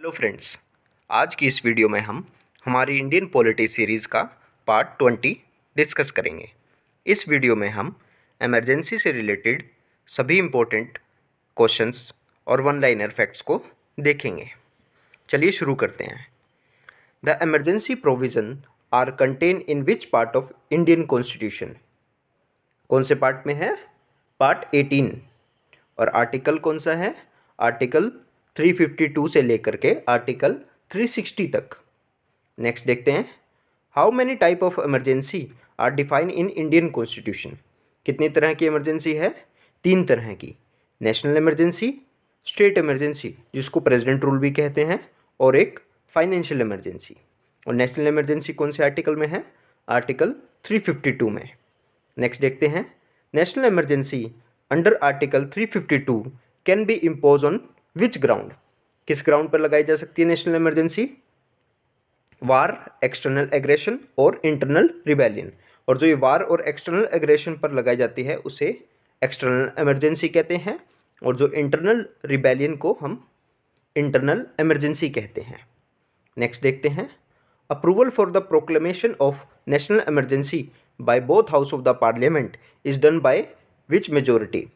Hello friends, आज की इस वीडियो में हम हमारी इंडियन पॉलिटी सीरीज़ का पार्ट 20 डिस्कस करेंगे। इस वीडियो में हम इमरजेंसी से रिलेटेड सभी इम्पोर्टेंट क्वेश्चंस और वन लाइनर फैक्ट्स को देखेंगे। चलिए शुरू करते हैं। The emergency provision are contain in which part of Indian constitution? कौन से पार्ट में है? पार्ट 18। और आर्टिकल कौन सा है? आर्टिकल 352 से लेकर के आर्टिकल 360 तक। नेक्स्ट देखते हैं, how many type of emergency are define in Indian constitution? कितनी तरह की इमरजेंसी है? 3 तरह की। नेशनल इमरजेंसी, स्टेट इमरजेंसी जिसको प्रेसिडेंट रूल भी कहते हैं, और एक फाइनेंशियल इमरजेंसी। और नेशनल इमरजेंसी कौन से आर्टिकल में है? आर्टिकल 352 में। नेक्स्ट देखते हैं, national emergency under article 352 can be impose on which ground? किस ग्राउंड पर लगाई जा सकती है नेशनल इमरजेंसी? वार, एक्सटर्नल एग्रेशन और इंटरनल रिबेलियन। और जो ये वार और एक्सटर्नल एग्रेशन पर लगाई जाती है उसे एक्सटर्नल इमरजेंसी कहते हैं, और जो इंटरनल रिबेलियन को हम इंटरनल इमरजेंसी कहते हैं। नेक्स्ट देखते हैं, approval for the proclamation of national emergency by both house of the parliament is done by which majority?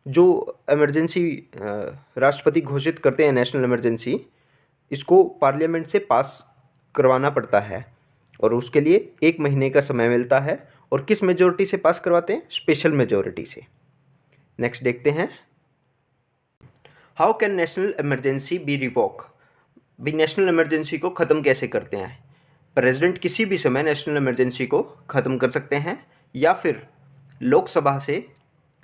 जो इमरजेंसी राष्ट्रपति घोषित करते हैं नेशनल इमरजेंसी, इसको पार्लियामेंट से पास करवाना पड़ता है और उसके लिए 1 महीने का समय मिलता है। और किस मेजोरिटी से पास करवाते हैं? स्पेशल मेजोरिटी से। नेक्स्ट देखते हैं, how can national emergency be revoke? भी नेशनल इमरजेंसी को ख़त्म कैसे करते हैं? प्रेसिडेंट किसी भी समय नेशनल इमरजेंसी को ख़त्म कर सकते हैं, या फिर लोकसभा से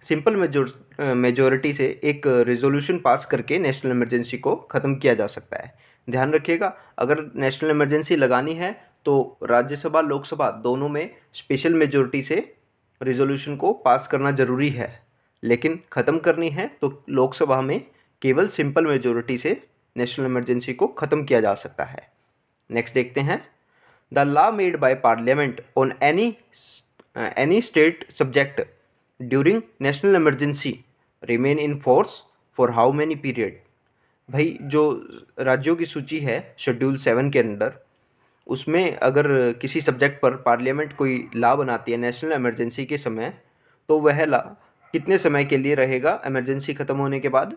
सिंपल मेजोरिटी से एक रेजोल्यूशन पास करके नेशनल इमरजेंसी को ख़त्म किया जा सकता है। ध्यान रखिएगा, अगर नेशनल इमरजेंसी लगानी है तो राज्यसभा लोकसभा दोनों में स्पेशल मेजोरिटी से रेजोल्यूशन को पास करना ज़रूरी है, लेकिन ख़त्म करनी है तो लोकसभा में केवल सिंपल मेजोरिटी से नेशनल इमरजेंसी को ख़त्म किया जा सकता है। नेक्स्ट देखते हैं, the law made by parliament on any state subject during national emergency remain in force for how many period? भाई जो राज्यों की सूची है शेड्यूल 7 के अंदर, उसमें अगर किसी सब्जेक्ट पर पार्लियामेंट कोई लॉ बनाती है नेशनल इमरजेंसी के समय, तो वह लॉ कितने समय के लिए रहेगा इमरजेंसी ख़त्म होने के बाद?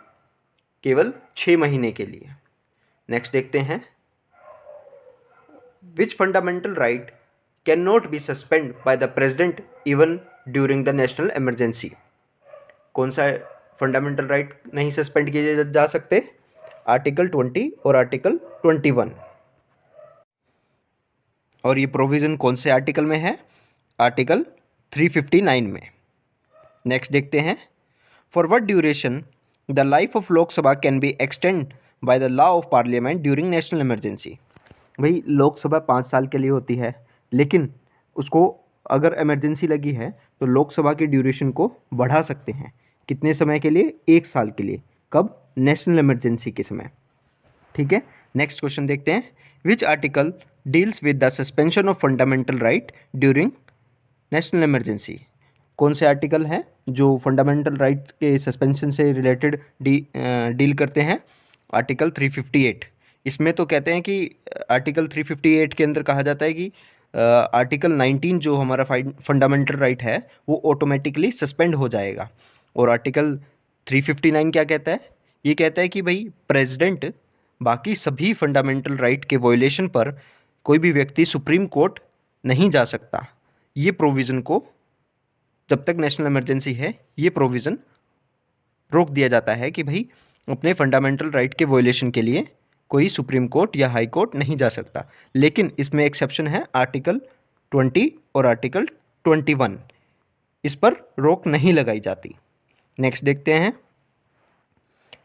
केवल 6 महीने के लिए। नेक्स्ट देखते हैं, which fundamental right can not be suspend by the president even during the national emergency? कौन सा फंडामेंटल राइट नहीं सस्पेंड किए जा सकते? आर्टिकल 20 और आर्टिकल 21। और ये प्रोविज़न कौन से आर्टिकल में है? आर्टिकल 359 में। नेक्स्ट देखते हैं, for what duration the life of Lok Sabha can be extend by the law of parliament during national emergency? भाई लोकसभा 5 साल के लिए होती है, लेकिन उसको अगर इमरजेंसी लगी है तो लोकसभा की ड्यूरेशन को बढ़ा सकते हैं। कितने समय के लिए? 1 साल के लिए। कब? नेशनल इमरजेंसी के समय। ठीक है, नेक्स्ट क्वेश्चन देखते हैं, which article deals with the suspension of fundamental right during national emergency? कौन से आर्टिकल हैं जो फंडामेंटल राइट के सस्पेंशन से रिलेटेड डील करते हैं? आर्टिकल 358। इसमें तो कहते हैं कि आर्टिकल 358 के अंदर कहा जाता है कि आर्टिकल 19 जो हमारा फंडामेंटल राइट है वो ऑटोमेटिकली सस्पेंड हो जाएगा। और आर्टिकल 359 क्या कहता है? ये कहता है कि भाई प्रेसिडेंट बाकी सभी फंडामेंटल राइट के वॉयलेशन पर कोई भी व्यक्ति सुप्रीम कोर्ट नहीं जा सकता। ये प्रोविज़न को, जब तक नेशनल इमरजेंसी है, ये प्रोविज़न रोक दिया जाता है कि भाई अपने फंडामेंटल राइट के वॉयलेशन के लिए कोई सुप्रीम कोर्ट या हाई कोर्ट नहीं जा सकता। लेकिन इसमें एक्सेप्शन है, आर्टिकल 20 और आर्टिकल 21, इस पर रोक नहीं लगाई जाती। नेक्स्ट देखते हैं,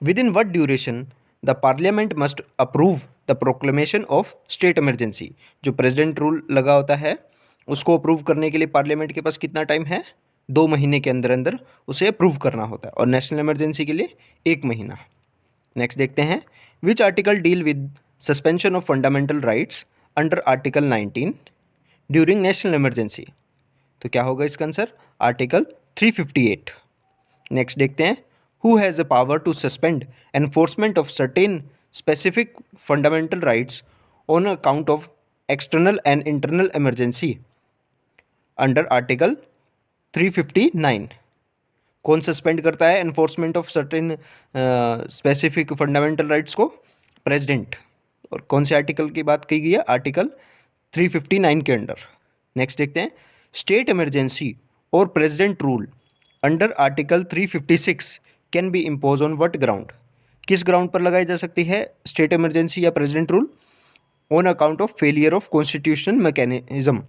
with in what duration the parliament must approve the proclamation of state emergency? जो प्रेसिडेंट रूल लगा होता है उसको अप्रूव करने के लिए पार्लियामेंट के पास कितना टाइम है? 2 महीने के अंदर अंदर उसे अप्रूव करना होता है, और नेशनल इमरजेंसी के लिए 1 महीना। नेक्स्ट देखते हैं, which article deal with suspension of fundamental rights under article 19 during national emergency? तो क्या होगा इसका आंसर? आर्टिकल 358। नेक्स्ट देखते हैं, who has the power to suspend enforcement of certain specific fundamental rights on account of external and internal emergency under Article 359. कौन suspend करता है enforcement of certain specific fundamental rights को? President. और कौन से article की बात की गई है? आर्टिकल 359 के अंडर। नेक्स्ट देखते हैं, स्टेट इमरजेंसी और president rule under article 356 can be impose on what ground? किस ग्राउंड पर लगाई जा सकती है स्टेट इमरजेंसी या president rule? On account of failure of constitutional mechanism,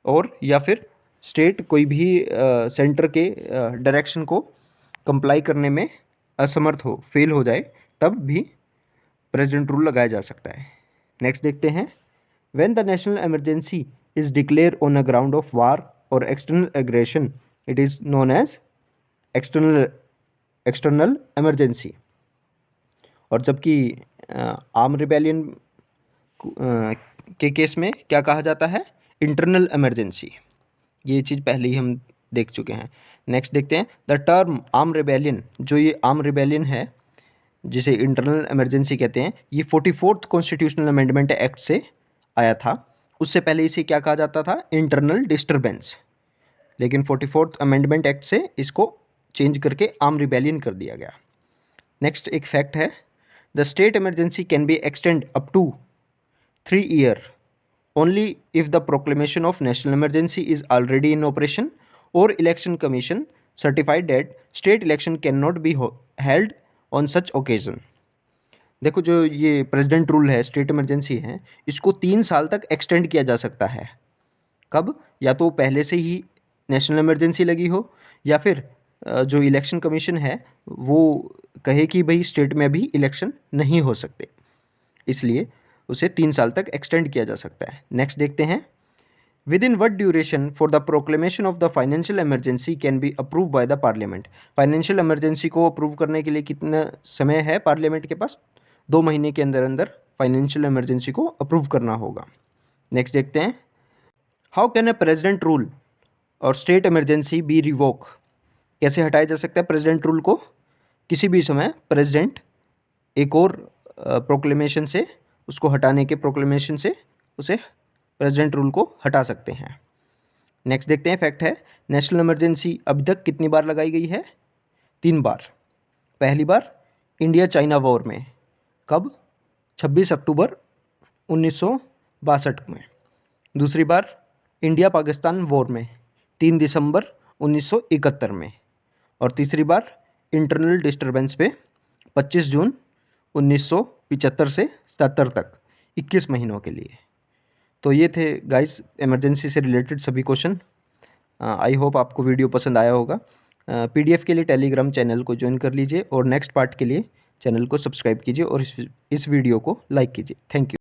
और या फिर स्टेट कोई भी सेंटर के डायरेक्शन को कंप्लाई करने में असमर्थ हो, फेल हो जाए, तब भी प्रेसिडेंट रूल लगाया जा सकता है। नेक्स्ट देखते हैं, when the national emergency is declare on a ground of war or external aggression it is known as external emergency. और जबकि आर्म रिबेलियन के केस में क्या कहा जाता है? Internal emergency. ये चीज़ पहले ही हम देख चुके हैं। नेक्स्ट देखते हैं, द टर्म आर्म रिबेलियन, जो ये आर्म रिबेलियन है जिसे इंटरनल इमरजेंसी कहते हैं, ये 44th कॉन्स्टिट्यूशनल अमेंडमेंट एक्ट से आया था। उससे पहले इसे क्या कहा जाता था? Internal disturbance. लेकिन 44th अमेंडमेंट एक्ट से इसको चेंज करके आर्म रिबेलियन कर दिया गया। नेक्स्ट एक फैक्ट है, the state emergency can be extend up to 3 years only if the proclamation of national emergency is already in operation or election commission certified that state election cannot be held on such occasion। देखो, जो ये president rule है, state emergency है, इसको 3 साल तक extend किया जा सकता है। कब? या तो पहले से ही नेशनल इमरजेंसी लगी हो, या फिर जो इलेक्शन कमीशन है वो कहे कि भाई स्टेट में अभी इलेक्शन नहीं हो सकते, इसलिए उसे 3 साल तक एक्सटेंड किया जा सकता है। नेक्स्ट देखते हैं, with in what duration for the proclamation of the financial emergency can B approve by the parliament? Financial emergency को अप्रूव करने के लिए कितना समय है पार्लियामेंट के पास? 2 महीने के अंदर अंदर फाइनेंशियल इमरजेंसी को अप्रूव करना होगा। नेक्स्ट देखते हैं, how can a president rule और स्टेट इमरजेंसी बी रिवोक? कैसे हटाया जा सकता है प्रेसिडेंट रूल को? किसी भी समय प्रेसिडेंट एक और प्रोक्लेमेशन से, उसको हटाने के प्रोक्लेमेशन से उसे प्रेसिडेंट रूल को हटा सकते हैं। नेक्स्ट देखते हैं, फैक्ट है, नेशनल इमरजेंसी अभी तक कितनी बार लगाई गई है? 3 बार। पहली बार इंडिया चाइना वॉर में, कब? 26 अक्टूबर 1962 में। दूसरी बार इंडिया पाकिस्तान वॉर में 3 दिसंबर 1971 में। और तीसरी बार इंटरनल डिस्टर्बेंस पे 25 जून 1975 से 77 तक 21 महीनों के लिए। तो ये थे गाइस इमरजेंसी से रिलेटेड सभी क्वेश्चन। आई होप आपको वीडियो पसंद आया होगा। पीडीएफ के लिए टेलीग्राम चैनल को ज्वाइन कर लीजिए और नेक्स्ट पार्ट के लिए चैनल को सब्सक्राइब कीजिए और इस वीडियो को लाइक कीजिए। Thank you.